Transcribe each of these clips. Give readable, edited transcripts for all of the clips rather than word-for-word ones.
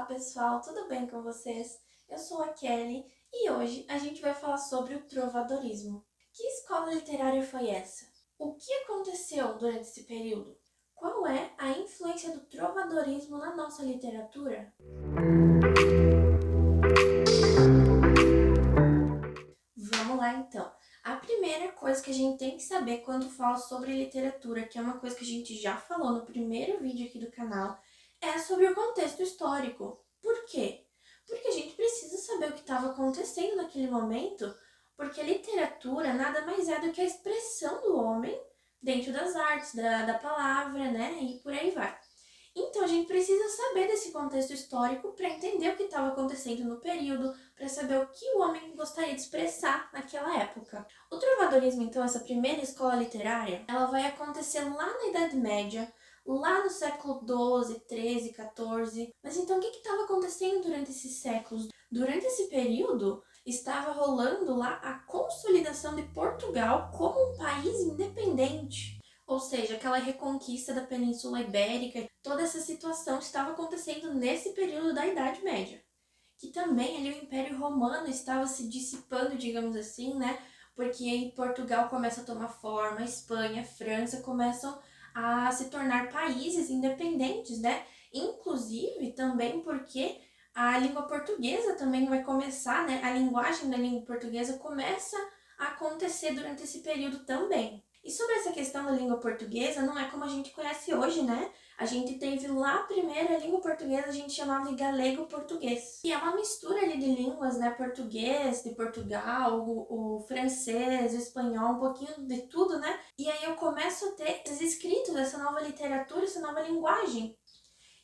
Olá pessoal, tudo bem com vocês? Eu sou a Kelly e hoje a gente vai falar sobre o trovadorismo. Que escola literária foi essa? O que aconteceu durante esse período? Qual é a influência do trovadorismo na nossa literatura? Vamos lá então. A primeira coisa que a gente tem que saber quando fala sobre literatura, que é uma coisa que a gente já falou no primeiro vídeo aqui do canal, é sobre o contexto histórico. Por quê? Porque a gente precisa saber o que estava acontecendo naquele momento, porque a literatura nada mais é do que a expressão do homem dentro das artes, da palavra, né? E por aí vai. Então a gente precisa saber desse contexto histórico para entender o que estava acontecendo no período, para saber o que o homem gostaria de expressar naquela época. O trovadorismo, então, essa primeira escola literária, ela vai acontecer lá na Idade Média, lá no século XII, XIII, XIV. Mas então o que estava acontecendo durante esses séculos? Durante esse período, estava rolando lá a consolidação de Portugal como um país independente. Ou seja, aquela reconquista da Península Ibérica, toda essa situação estava acontecendo nesse período da Idade Média. Que também ali o Império Romano estava se dissipando, digamos assim, né? Porque aí Portugal começa a tomar forma, a Espanha, a França começam a se tornar países independentes, né? Inclusive também porque a língua portuguesa também vai começar, né? A linguagem da língua portuguesa começa a acontecer durante esse período também. E sobre essa questão da língua portuguesa, não é como a gente conhece hoje, né? A gente teve lá primeiro a língua portuguesa, a gente chamava de galego-português. E é uma mistura ali de línguas, né? Português, de Portugal, o francês, o espanhol, um pouquinho de tudo, né? E aí eu começo a ter esses escritos, essa nova literatura, essa nova linguagem.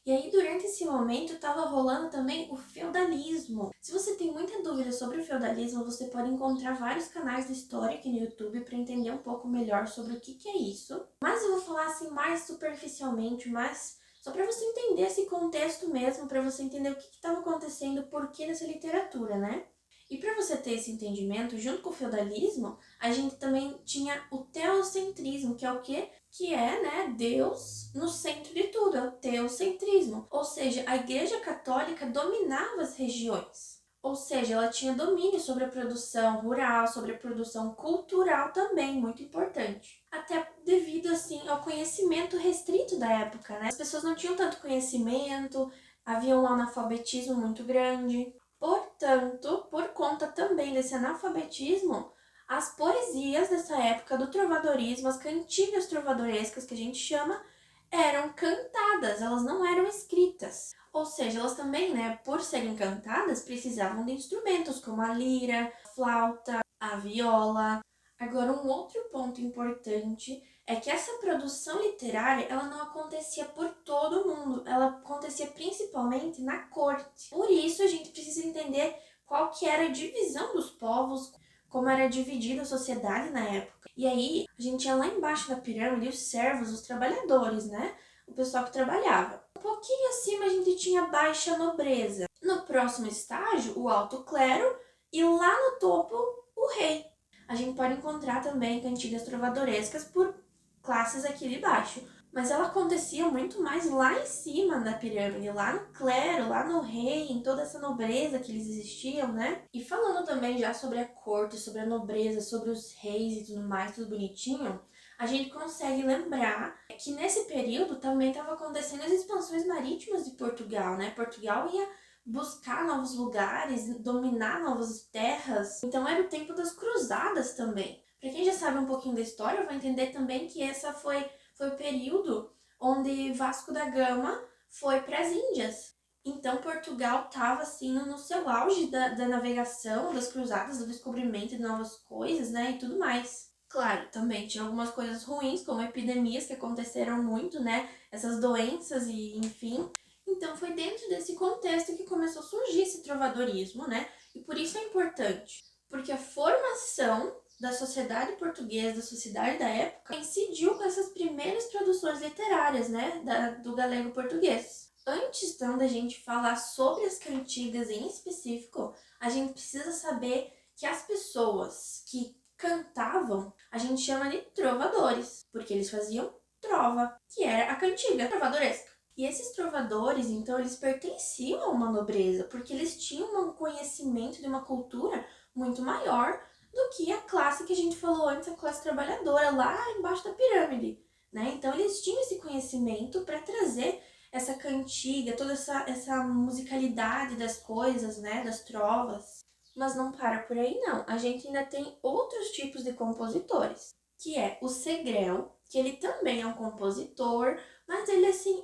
E aí, durante esse momento, estava rolando também o feudalismo. Se você tem muita dúvida sobre o feudalismo, você pode encontrar vários canais de história aqui no YouTube para entender um pouco melhor sobre o que é isso. Mas eu vou falar assim mais superficialmente, mas só para você entender esse contexto mesmo, para você entender o que estava acontecendo, por que dessa literatura, né? E para você ter esse entendimento, junto com o feudalismo, a gente também tinha o teocentrismo, que é o quê? Que é, né, Deus no centro de tudo, é o teocentrismo. Ou seja, a Igreja Católica dominava as regiões. Ou seja, ela tinha domínio sobre a produção rural, sobre a produção cultural também, muito importante. Até devido, assim, ao conhecimento restrito da época, né? As pessoas não tinham tanto conhecimento, havia um analfabetismo muito grande. Portanto, por conta também desse analfabetismo, as poesias dessa época do trovadorismo, as cantigas trovadorescas que a gente chama, eram cantadas, elas não eram escritas. Ou seja, elas também, né, por serem cantadas, precisavam de instrumentos como a lira, a flauta, a viola. Agora, um outro ponto importante é que essa produção literária, ela não acontecia por todo mundo, ela acontecia principalmente na corte. Por isso, a gente precisa entender qual que era a divisão dos povos, como era dividida a sociedade na época. E aí, a gente tinha lá embaixo da pirâmide os servos, os trabalhadores, né? O pessoal que trabalhava. Um pouquinho acima a gente tinha a baixa nobreza. No próximo estágio, o alto clero e lá no topo, o rei. A gente pode encontrar também cantigas trovadorescas por classes aqui de baixo. Mas ela acontecia muito mais lá em cima da pirâmide, lá no clero, lá no rei, em toda essa nobreza que eles existiam, né? E falando também já sobre a corte, sobre a nobreza, sobre os reis e tudo mais, tudo bonitinho, a gente consegue lembrar que nesse período também estava acontecendo as expansões marítimas de Portugal, né? Portugal ia buscar novos lugares, dominar novas terras. Então era o tempo das cruzadas também. Para quem já sabe um pouquinho da história, vai entender também que essa foi o período onde Vasco da Gama foi para as Índias. Então Portugal estava assim no seu auge da navegação, das cruzadas, do descobrimento de novas coisas, né, e tudo mais. Claro, também tinha algumas coisas ruins, como epidemias que aconteceram muito, né, essas doenças e enfim. Então foi dentro desse contexto que começou a surgir esse trovadorismo, né, e por isso é importante, porque a formação da sociedade portuguesa, da sociedade da época, coincidiu com essas primeiras produções literárias, né, do galego português. Antes, então, da gente falar sobre as cantigas em específico, a gente precisa saber que as pessoas que cantavam, a gente chama de trovadores, porque eles faziam trova, que era a cantiga trovadoresca. E esses trovadores, então, eles pertenciam a uma nobreza, porque eles tinham um conhecimento de uma cultura muito maior do que a classe que a gente falou antes, a classe trabalhadora, lá embaixo da pirâmide, né? Então, eles tinham esse conhecimento para trazer essa cantiga, toda essa musicalidade das coisas, né? Das trovas. Mas não para por aí, não. A gente ainda tem outros tipos de compositores, que é o segrel, que ele também é um compositor, mas ele, assim,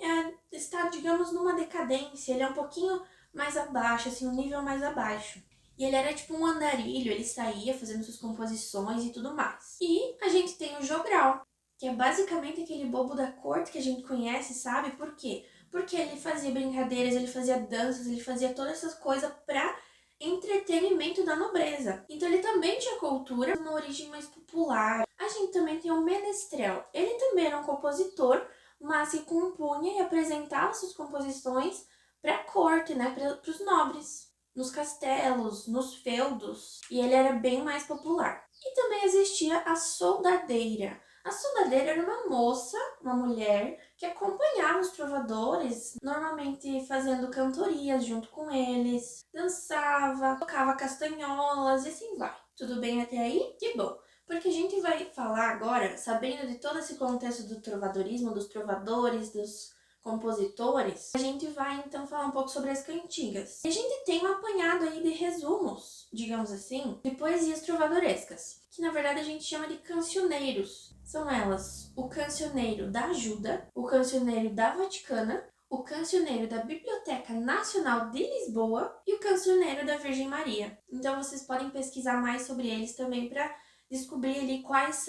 está, digamos, numa decadência, ele é um pouquinho mais abaixo, assim, um nível mais abaixo. E ele era tipo um andarilho, ele saía fazendo suas composições e tudo mais. E a gente tem o jogral, que é basicamente aquele bobo da corte que a gente conhece, sabe? Por quê? Porque ele fazia brincadeiras, ele fazia danças, ele fazia todas essas coisas pra entretenimento da nobreza. Então ele também tinha cultura, uma origem mais popular. A gente também tem o menestrel. Ele também era um compositor, mas que compunha e apresentava suas composições para a corte, né, para os nobres, nos castelos, nos feudos, e ele era bem mais popular. E também existia a soldadeira. A soldadeira era uma moça, uma mulher, que acompanhava os trovadores, normalmente fazendo cantorias junto com eles, dançava, tocava castanholas e assim vai. Tudo bem até aí? Que bom! Porque a gente vai falar agora, sabendo de todo esse contexto do trovadorismo, dos trovadores, dos compositores, a gente vai então falar um pouco sobre as cantigas. E a gente tem um apanhado aí de resumos, digamos assim, de poesias trovadorescas, que na verdade a gente chama de cancioneiros. São elas o cancioneiro da Ajuda, o cancioneiro da Vaticana, o cancioneiro da Biblioteca Nacional de Lisboa e o cancioneiro da Virgem Maria. Então vocês podem pesquisar mais sobre eles também para descobrir ali quais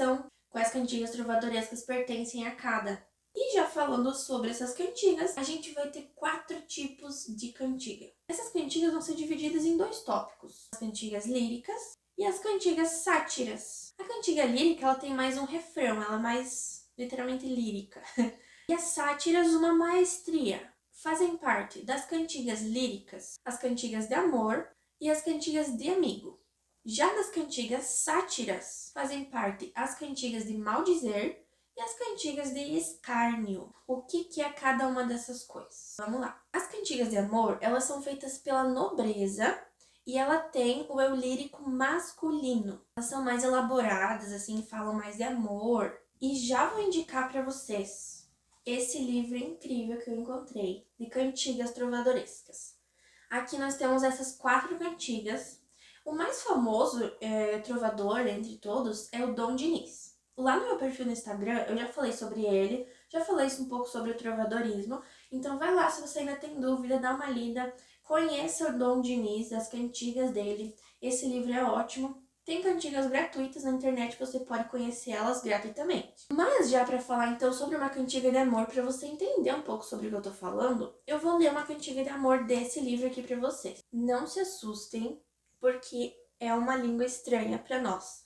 cantigas trovadorescas pertencem a cada. E já falando sobre essas cantigas, a gente vai ter 4 tipos de cantiga. Essas cantigas vão ser divididas em 2 tópicos: as cantigas líricas e as cantigas sátiras. A cantiga lírica, ela tem mais um refrão, ela é mais literalmente lírica. E as sátiras, uma maestria. Fazem parte das cantigas líricas, as cantigas de amor e as cantigas de amigo. Já das cantigas sátiras, fazem parte as cantigas de maldizer e as cantigas de escárnio. O que é cada uma dessas coisas? Vamos lá. As cantigas de amor, elas são feitas pela nobreza e ela tem o eu lírico masculino. Elas são mais elaboradas, assim, falam mais de amor. E já vou indicar para vocês esse livro incrível que eu encontrei, de cantigas trovadorescas. Aqui nós temos essas 4 cantigas. O mais famoso trovador entre todos é o Dom Diniz. Lá no meu perfil no Instagram, eu já falei sobre ele, já falei um pouco sobre o trovadorismo, então vai lá se você ainda tem dúvida, dá uma lida, conheça o Dom Diniz, as cantigas dele, esse livro é ótimo. Tem cantigas gratuitas na internet, você pode conhecer elas gratuitamente. Mas já para falar então sobre uma cantiga de amor, para você entender um pouco sobre o que eu tô falando, eu vou ler uma cantiga de amor desse livro aqui para vocês. Não se assustem, porque é uma língua estranha para nós.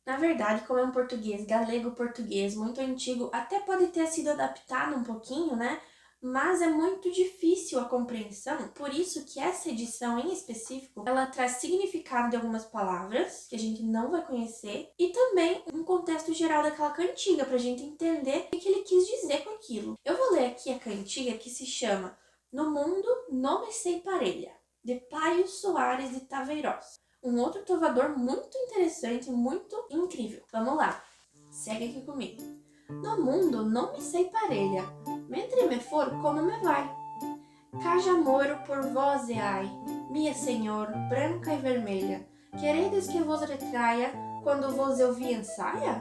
Na verdade, como é um português, galego-português, muito antigo, até pode ter sido adaptado um pouquinho, né? Mas é muito difícil a compreensão, por isso que essa edição em específico, ela traz significado de algumas palavras que a gente não vai conhecer e também um contexto geral daquela cantiga, pra gente entender o que ele quis dizer com aquilo. Eu vou ler aqui a cantiga que se chama No Mundo Não Me Sei Parelha, de Paio Soares de Taveiroz. Um outro trovador muito interessante, muito incrível. Vamos lá, segue aqui comigo. No mundo não me sei parelha, mentre me for como me vai. Caja moro por vós e ai, minha senhor, branca e vermelha, queredes que vos retraia quando vos eu vi em saia?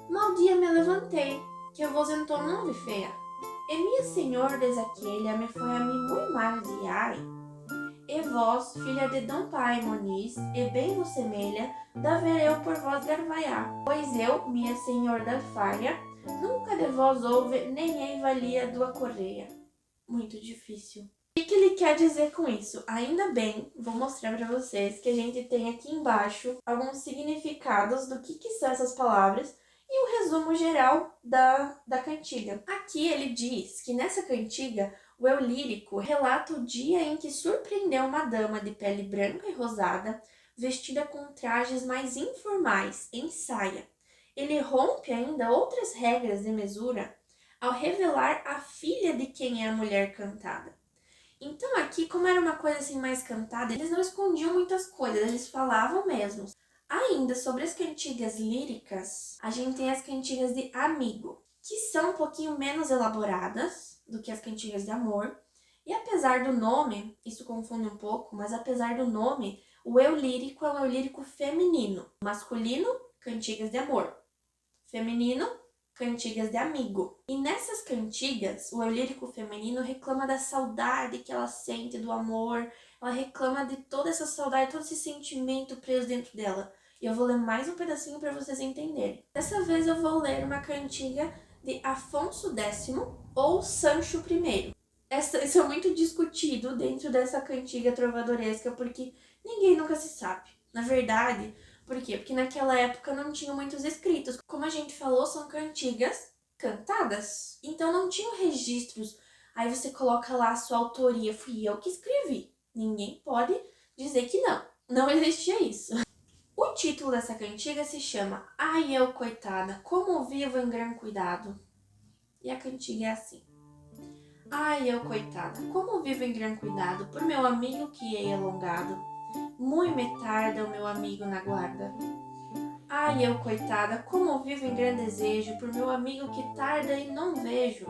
Mal dia me levantei, que eu vos então não vi feia, e minha senhor desaquelha me foi a mim muito mal de ai. E vós, filha de Dom Pai Moniz, e bem vos semelha, da ver eu por vós garvaiar. Pois eu, minha senhor da faia, nunca de vós houve, nem hei valia do correia. Muito difícil. O que ele quer dizer com isso? Ainda bem, vou mostrar para vocês que a gente tem aqui embaixo alguns significados do que são essas palavras e um resumo geral da cantiga. Aqui ele diz que nessa cantiga o eu lírico relata o dia em que surpreendeu uma dama de pele branca e rosada, vestida com trajes mais informais, em saia. Ele rompe ainda outras regras de mesura ao revelar a filha de quem é a mulher cantada. Então aqui, como era uma coisa assim mais cantada, eles não escondiam muitas coisas, eles falavam mesmo. Ainda sobre as cantigas líricas, a gente tem as cantigas de amigo, que são um pouquinho menos elaboradas do que as cantigas de amor. E apesar do nome, isso confunde um pouco, mas apesar do nome, o eu lírico é um eu lírico feminino. Masculino, cantigas de amor. Feminino, cantigas de amigo. E nessas cantigas, o eu lírico feminino reclama da saudade que ela sente do amor, ela reclama de toda essa saudade, todo esse sentimento preso dentro dela. E eu vou ler mais um pedacinho para vocês entenderem. Dessa vez eu vou ler uma cantiga de Afonso X ou Sancho I. Isso é muito discutido dentro dessa cantiga trovadoresca, porque ninguém nunca se sabe. Na verdade, por quê? Porque naquela época não tinham muitos escritos. Como a gente falou, são cantigas cantadas. Então não tinham registros. Aí você coloca lá a sua autoria. Fui eu que escrevi. Ninguém pode dizer que não. Não existia isso. O título dessa cantiga se chama Ai eu, coitada, como vivo em gran cuidado. E a cantiga é assim. Ai eu, coitada, como vivo em gran cuidado por meu amigo que hei alongado. Mui me tarda o meu amigo na guarda. Ai eu, coitada, como vivo em grande desejo por meu amigo que tarda e não vejo.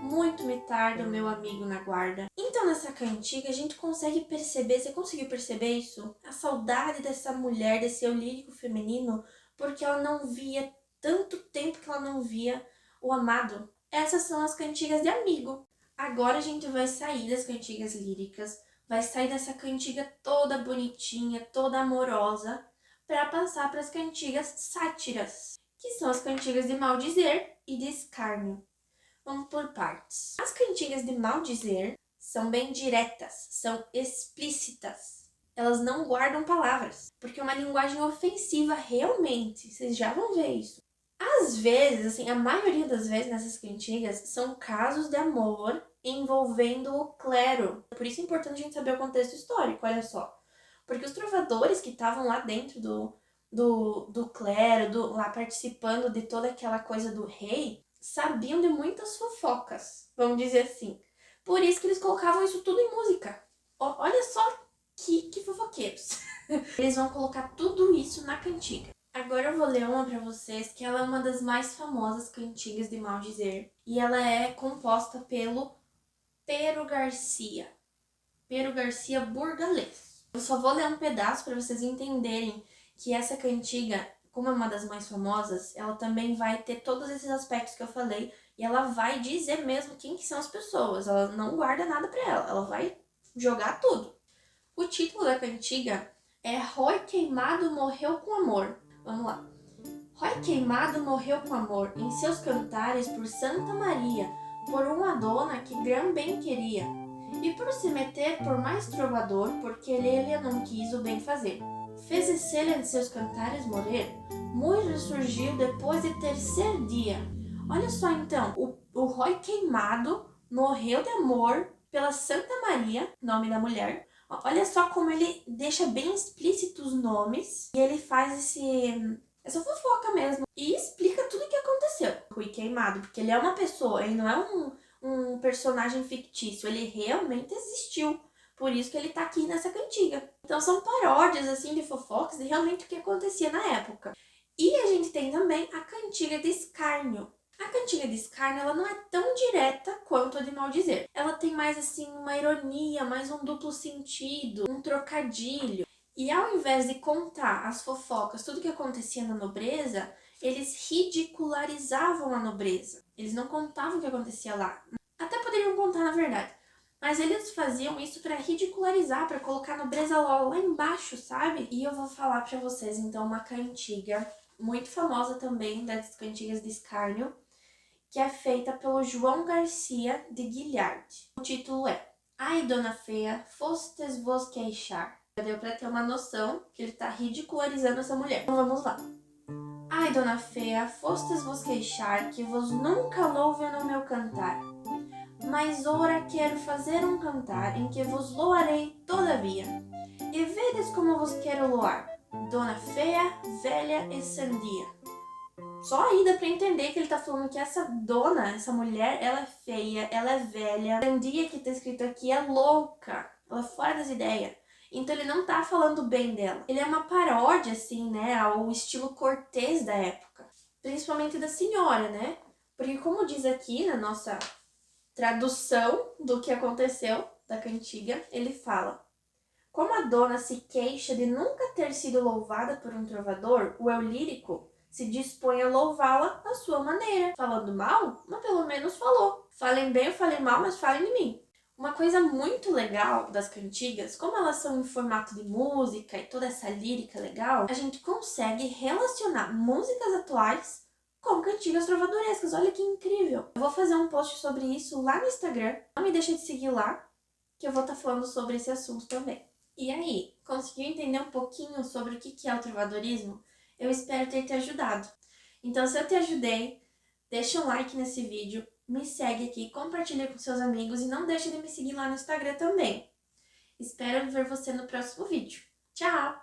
Muito me tarda o meu amigo na guarda. Então nessa cantiga a gente consegue perceber, você conseguiu perceber isso? A saudade dessa mulher, desse eu lírico feminino, porque ela não via, tanto tempo que ela não via o amado. Essas são as cantigas de amigo. Agora a gente vai sair das cantigas líricas, vai sair dessa cantiga toda bonitinha, toda amorosa, para passar para as cantigas sátiras, que são as cantigas de maldizer e de escárnio. Vamos por partes. As cantigas de maldizer são bem diretas, são explícitas. Elas não guardam palavras, porque é uma linguagem ofensiva realmente. Vocês já vão ver isso. Às vezes, assim, a maioria das vezes nessas cantigas são casos de amor envolvendo o clero. Por isso é importante a gente saber o contexto histórico, olha só. Porque os trovadores que estavam lá dentro do clero, lá participando de toda aquela coisa do rei, sabiam de muitas fofocas, vamos dizer assim. Por isso que eles colocavam isso tudo em música. Olha só que fofoqueiros. Eles vão colocar tudo isso na cantiga. Agora eu vou ler uma pra vocês, que ela é uma das mais famosas cantigas de maldizer. E ela é composta pelo Pero Garcia. Pero Garcia burgalês. Eu só vou ler um pedaço para vocês entenderem que essa cantiga, como é uma das mais famosas, ela também vai ter todos esses aspectos que eu falei e ela vai dizer mesmo quem que são as pessoas. Ela não guarda nada para ela vai jogar tudo. O título da cantiga é Rói Queimado Morreu com Amor. Vamos lá. Rói Queimado morreu com amor em seus cantares por Santa Maria, por uma dona que gran bem queria, e por se meter por mais trovador, porque ele não quis o bem fazer. Fez ele em seus cantares morrer, muito ressurgiu depois de terceiro dia. Olha só então, o Rói Queimado morreu de amor pela Santa Maria, nome da mulher. Olha só como ele deixa bem explícitos os nomes e ele faz essa fofoca mesmo e explica tudo o que aconteceu. Rui Queimado, porque ele é uma pessoa, ele não é um personagem fictício, ele realmente existiu. Por isso que ele tá aqui nessa cantiga. Então são paródias assim de fofocas de realmente o que acontecia na época. E a gente tem também a cantiga de escárnio. A cantiga de escárnio, ela não é tão direta quanto a de maldizer. Ela tem mais assim uma ironia, mais um duplo sentido, um trocadilho. E ao invés de contar as fofocas, tudo que acontecia na nobreza, eles ridicularizavam a nobreza. Eles não contavam o que acontecia lá. Até poderiam contar, na verdade. Mas eles faziam isso para ridicularizar, para colocar a nobreza lá embaixo, sabe? E eu vou falar para vocês, então, uma cantiga muito famosa também, das cantigas de escárnio, que é feita pelo João Garcia de Guilhard. O título é Ai, dona feia, fostes vos queixar. Já deu pra ter uma noção que ele tá ridicularizando essa mulher. Então vamos lá. Ai, dona feia, fostes vos queixar, que vos nunca louve no meu cantar. Mas ora quero fazer um cantar em que vos loarei todavia. E vedes como vos quero loar, dona feia, velha e sandia. Só aí dá pra entender que ele tá falando que essa dona, essa mulher, ela é feia, ela é velha. A Dandia que tá escrito aqui é louca, ela é fora das ideias. Então ele não tá falando bem dela. Ele é uma paródia, assim, né, ao estilo cortês da época. Principalmente da senhora, né? Porque como diz aqui na nossa tradução do que aconteceu da cantiga, ele fala: como a dona se queixa de nunca ter sido louvada por um trovador, o eu lírico se dispõe a louvá-la à sua maneira. Falando mal? Mas pelo menos falou. Falem bem ou falem mal, mas falem de mim. Uma coisa muito legal das cantigas, como elas são em formato de música e toda essa lírica legal, a gente consegue relacionar músicas atuais com cantigas trovadorescas. Olha que incrível! Eu vou fazer um post sobre isso lá no Instagram. Não me deixa de seguir lá, que eu vou estar falando sobre esse assunto também. E aí, conseguiu entender um pouquinho sobre o que é o trovadorismo? Eu espero ter te ajudado. Então, se eu te ajudei, deixa um like nesse vídeo, me segue aqui, compartilha com seus amigos e não deixe de me seguir lá no Instagram também. Espero ver você no próximo vídeo. Tchau!